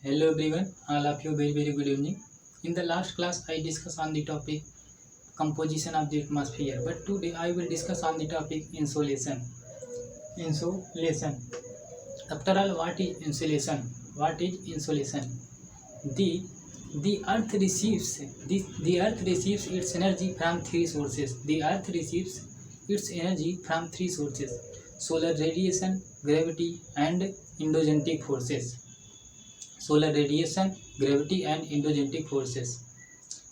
Hello everyone, all of you very good evening. In the last class I discussed on the topic composition of the atmosphere, but today I will discuss on the topic insolation. Insolation. After all, what is insolation? What is insolation? The the earth receives the earth receives its energy from three sources. The earth receives its energy from three sources: solar radiation, gravity, and endogenic forces. Solar radiation, gravity, and endogenic forces.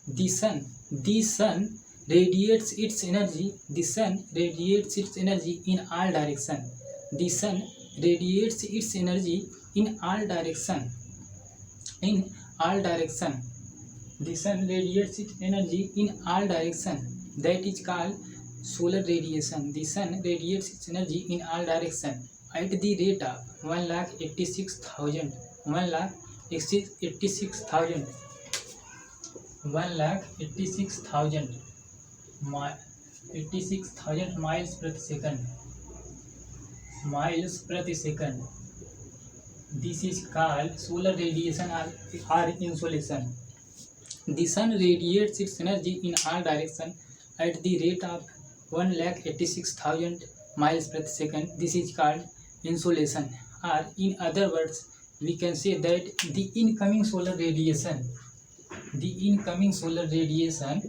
The sun, the sun radiates its energy. The sun radiates its energy in all direction. The sun radiates its energy in all direction. In all direction. The sun radiates its energy in all direction. That is called solar radiation. The sun radiates its energy in all direction at the rate of 1,86,000 1,86,000 1,86,000 miles per second. This is called solar radiation or insolation. The sun radiates its energy in all directions at the rate of 1,86,000 miles per second. This is called insolation, or in other words, we can say that the incoming solar radiation, the incoming solar radiation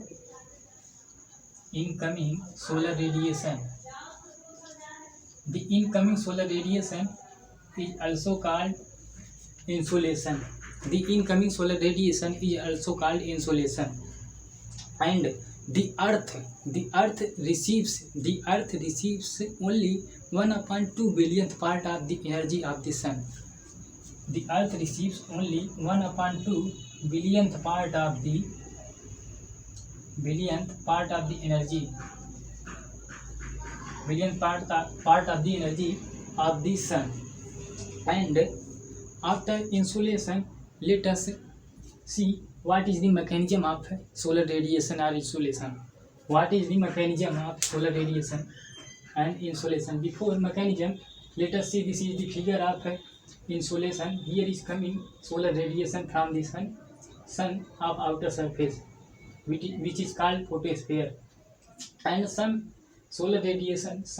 is also called insolation. The incoming solar radiation is also called insolation. And the earth receives only 1/2 billionth part of the energy of the sun. The earth receives only 1/2 billionth part of the energy, part of the energy of the sun. And after insolation, let us see what is the mechanism of solar radiation or insolation. What is the mechanism of solar radiation and insolation? Before mechanism, let us see, this is the figure of insolation. Here is coming solar radiation from the sun of outer surface, which is called photosphere. And some solar radiation is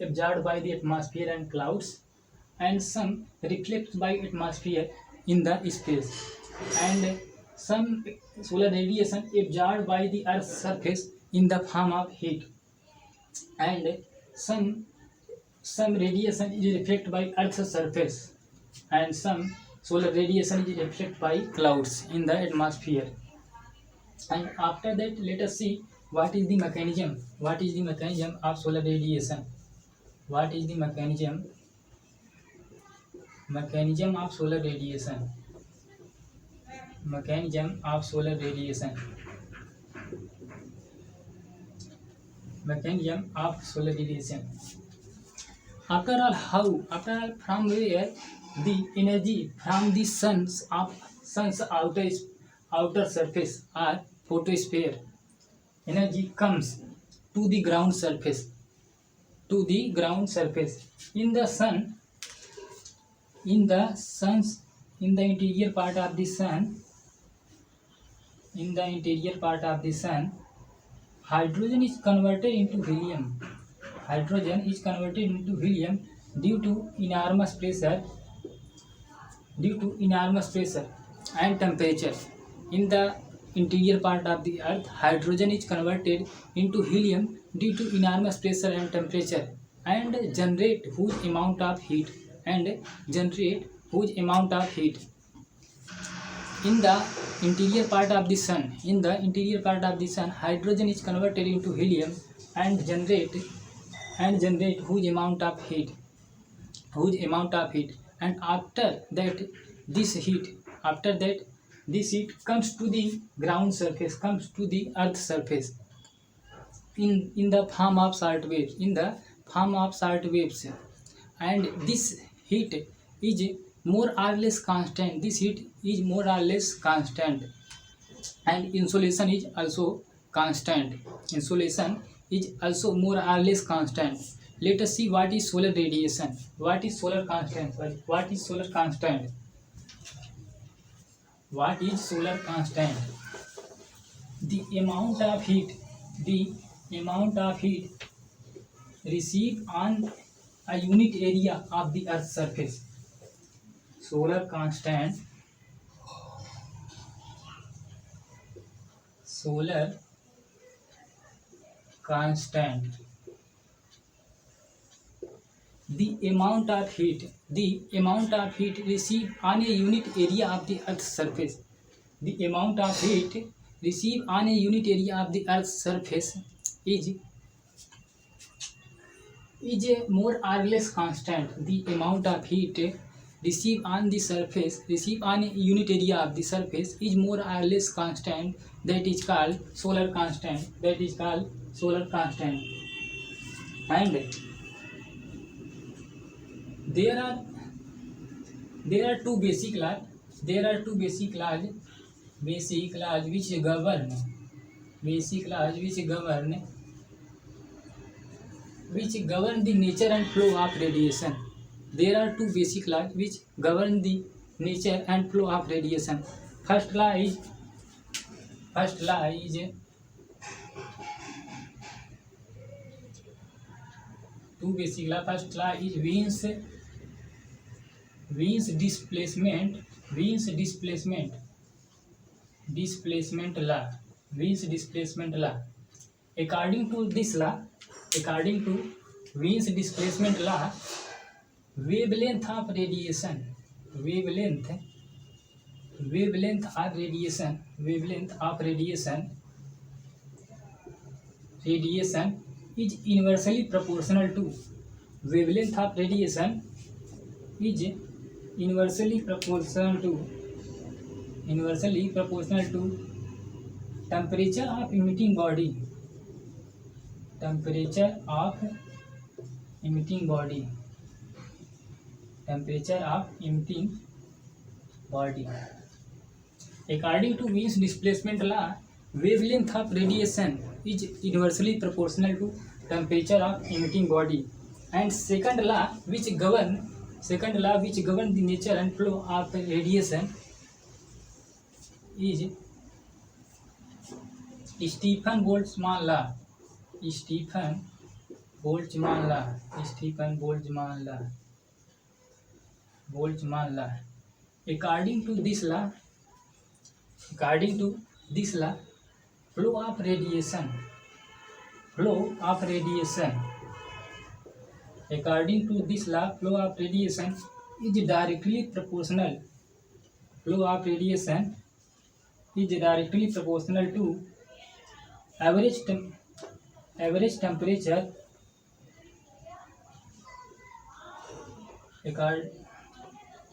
absorbed by the atmosphere and clouds, and some reflected by atmosphere in the space, and some solar radiation absorbed by the earth's surface in the form of heat, and some radiation is reflected by earth's surface, and some solar radiation is reflected by clouds in the atmosphere. And after that, let us see what is the mechanism of solar radiation. What is the mechanism of solar radiation? Mechanism of solar radiation. After all, from where the energy from the sun's outer surface or photosphere energy comes to the ground surface. In the interior part of the sun, hydrogen is converted into helium. Due to enormous pressure and temperature. In the interior part of the earth, hydrogen is converted into helium due to enormous pressure and temperature, and generate huge amount of heat. In the interior part of the sun, hydrogen is converted into helium and generate huge amount of heat. And after that, this heat comes to the ground surface, comes to the earth surface in the form of salt waves. And this heat is more or less constant. And insolation is also constant. More or less constant. Let us see what is solar radiation. What is solar constant? What is solar constant? The amount of heat received on a unit area of the Earth's surface. Solar constant. Solar constant. The amount of heat received on a unit area of the Earth's surface. The amount of heat received on a unit area of the Earth's surface is a more or less constant. The amount of heat received on a unit area of the surface is more or less constant. That is called solar constant. And there are two basic laws. Which govern the nature and flow of radiation. There are two basic laws which govern the nature and flow of radiation. First law is two basic law. First law is Wien's displacement law. According to Wien's displacement law, wavelength of radiation is inversely proportional to temperature of emitting body. According to Wien's displacement law, wavelength of radiation is inversely proportional to temperature of emitting body. And second law which govern the nature and flow of radiation is Stephen Boltzmann law. According to this law, flow of radiation is directly proportional to average temperature.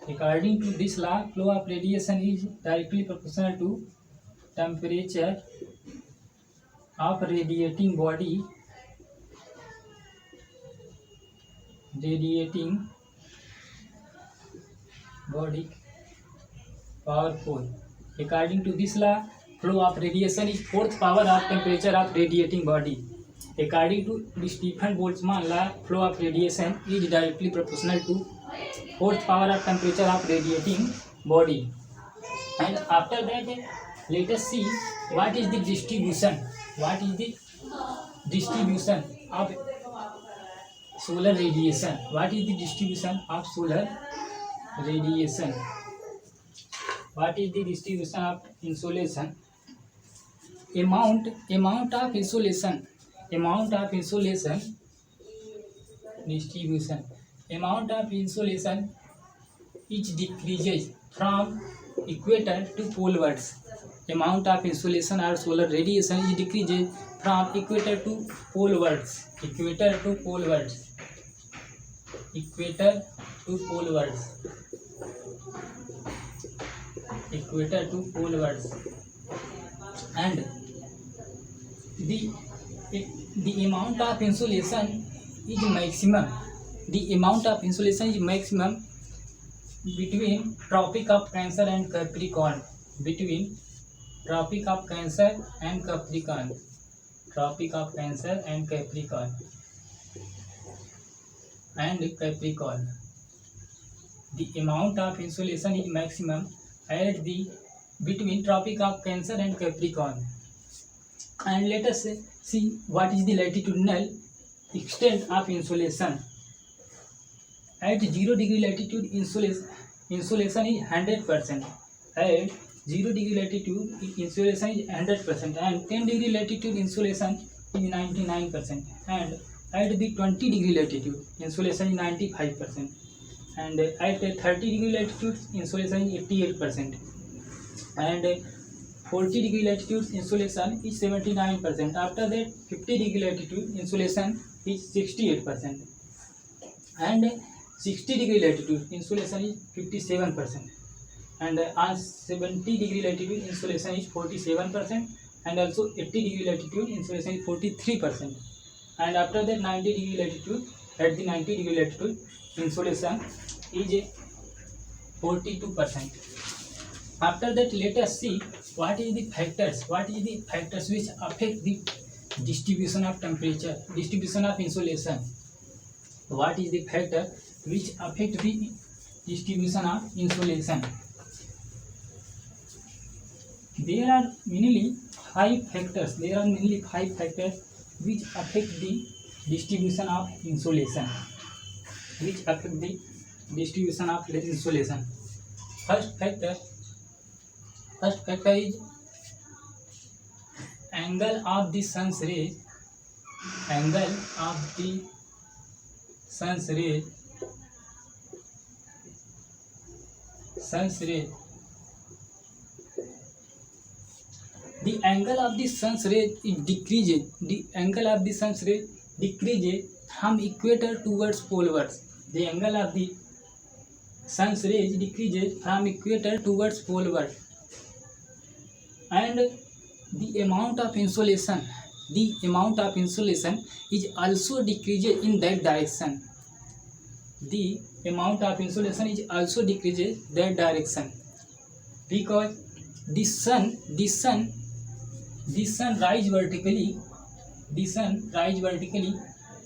According to this law, flow of radiation is directly proportional to temperature of radiating body. Powerful. According to this law, flow of radiation is fourth power of temperature of radiating body. According to the Stephen Boltzmann law, flow of radiation is directly proportional to fourth power of temperature of radiating body. And after that, let us see what is the distribution of solar radiation. What is the distribution of solar radiation? What is the distribution of insolation? Amount of insolation distribution. Amount of insolation is decreases from equator to polewards. Amount of insolation or solar radiation is decreases from equator to polewards. And the amount of insolation is maximum. Between Tropic of Cancer and Capricorn. The amount of insolation is maximum at the between Tropic of Cancer and Capricorn. And let us see what is the latitudinal extent of insolation. At 0 degree latitude, insolation is 100%. At 0 degree latitude, insolation is 100%, and 10 degree latitude, insolation is 99%, and at the 20 degree latitude, insolation is 95%, and at 30 degree latitude, insolation is 88%, and 40 degree latitude, insolation is 79%. After that, 50 degree latitude, insolation is 68%, and 60 degree latitude, insolation is 57%, and on 70 degree latitude, insolation is 47%, and also 80 degree latitude, insolation is 43%, and after that 90 degree latitude, at the 90 degree latitude, insolation is 42%. After that, let us see what is the factors which affect the distribution of temperature, distribution of insolation. What is the factor which affect the distribution of insolation? There are mainly 5 factors. Which affect the distribution of insolation. First factor is angle of the sun's rays. The angle of the sun's rays decreases. The angle of the sun's rays decreases from equator towards polewards. The angle of the sun's rays decreases from equator towards poleward, and the amount of insolation is also decreases in that direction. The amount of insolation is also decreases that direction, because the sun rise vertically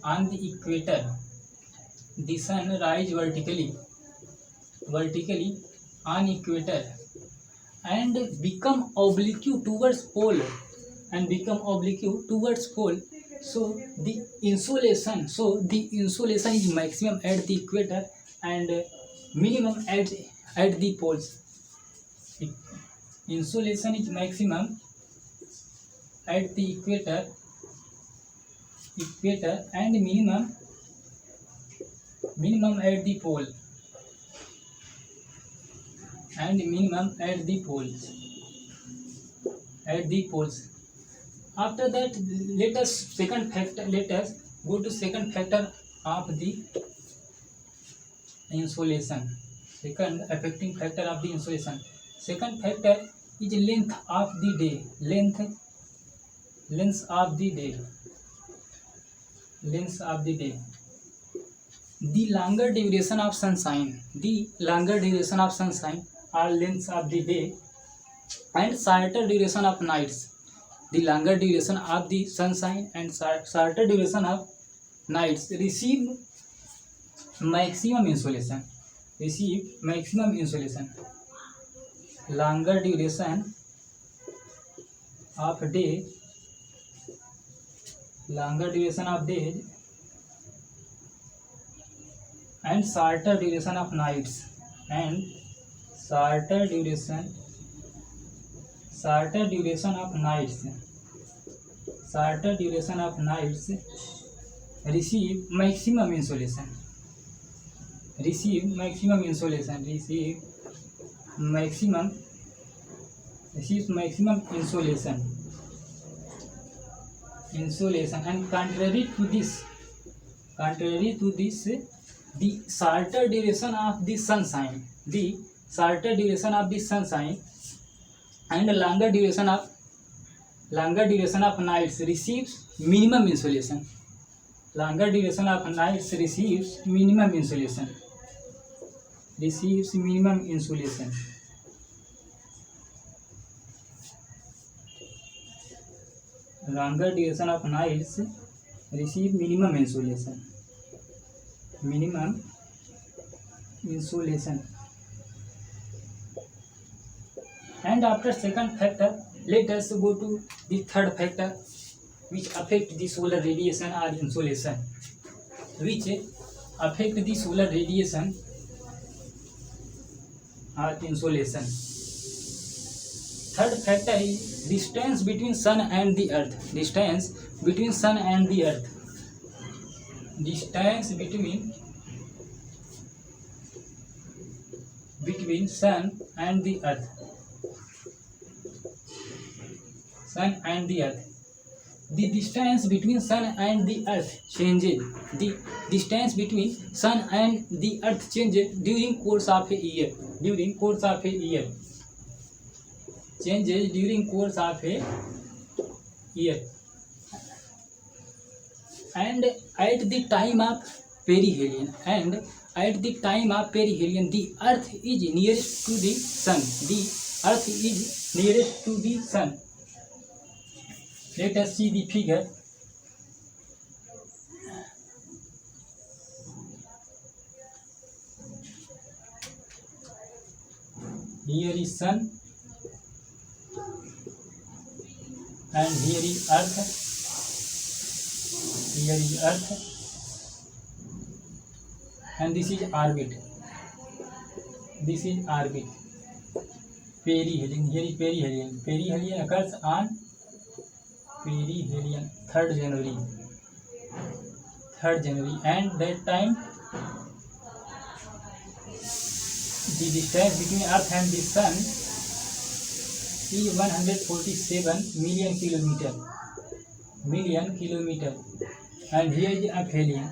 on the equator. The sun rise vertically on equator and become oblique towards pole, so the insolation is maximum at the equator and minimum at the poles. Insolation is maximum at the equator and minimum at the pole, and minimum at the poles. After that, let us go to second factor of the insolation. Second affecting factor of the insolation. Second factor is length of the day. Length of the day. The longer duration of sunshine, or length of the day, and shorter duration of nights. The longer duration of the sunshine and shorter duration of nights receive maximum insolation. Longer duration of day and shorter duration of nights, shorter duration of nights receive maximum insolation. And contrary to this, the shorter duration of the sunshine and longer duration of nights receives minimum insolation. Longer duration of nights receives minimum insolation. Longer duration of nights receive minimum insolation. And after second factor, let us go to the third factor which affect the solar radiation or insolation, which affect the solar radiation or insolation. Third factor is distance between sun and the earth. Distance between sun and the earth. Distance between sun and the earth. Sun and the earth. The distance between sun and the earth changes. The distance between sun and the earth changes during course of a year. During course of a year. Changes during course of a year. And at the time of perihelion. And at the time of perihelion, the earth is nearest to the sun. The earth is nearest to the sun. Let us see the figure. Here is sun and here is earth. Here is earth and this is orbit. This is orbit. Perihelion. Here is perihelion. Perihelion occurs on perihelion 3rd January. 3rd January, and that time the distance between earth and the sun is 147 million kilometer. And here is aphelion.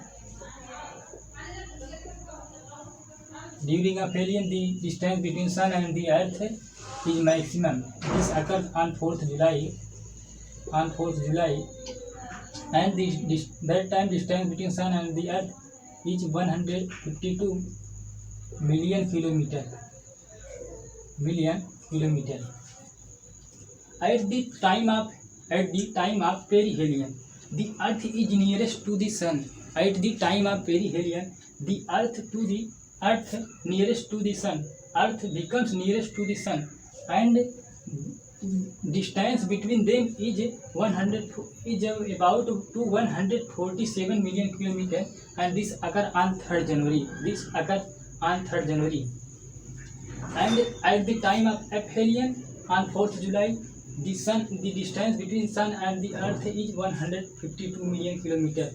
During aphelion, the distance between sun and the earth is maximum. This occurs on 4th July. And that time distance between sun and the earth is 152 million kilometer. At the time of perihelion, the earth is nearest to the sun. At the time of perihelion, the earth nearest to the sun. Earth becomes nearest to the sun, and distance between them is about to 147 million kilometer, and this occurs on 3rd January. And at the time of aphelion on 4th July, the distance between sun and the earth is 152 million kilometer.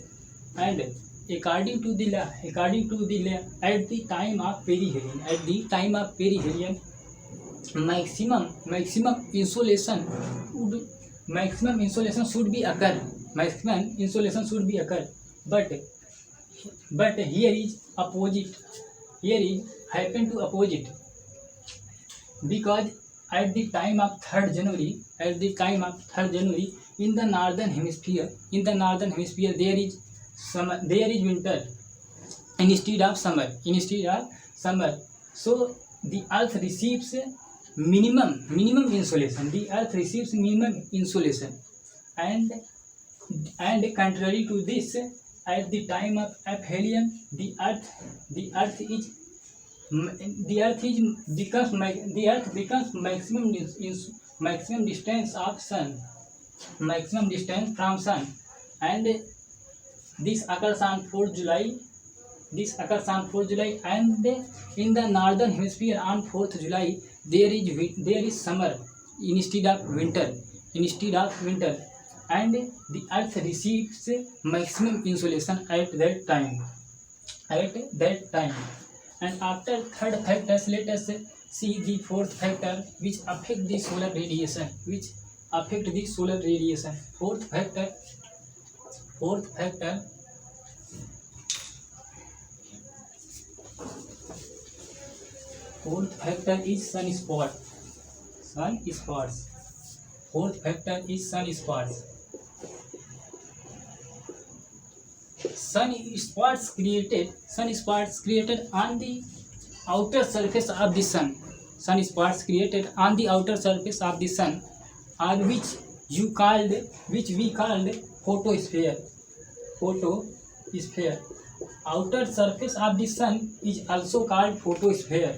And according to the law, at the time of perihelion, maximum insolation should be occur. But here is opposite. Here is happen to opposite, because at the time of 3rd January, in the northern hemisphere, there is winter instead of summer. So the earth receives minimum insolation. And contrary to this, at the time of aphelion, the earth becomes maximum distance of sun, from sun, and this occurs on 4th July. And in the northern hemisphere on 4th July, there is summer instead of winter, and the earth receives maximum insolation at that time. And after third factors, let us see the fourth factor which affect the solar radiation. Fourth factor is sunspots. Fourth factor is sunspots. Sunspots created on the outer surface of the sun. Are which we called photosphere. Outer surface of the sun is also called photosphere.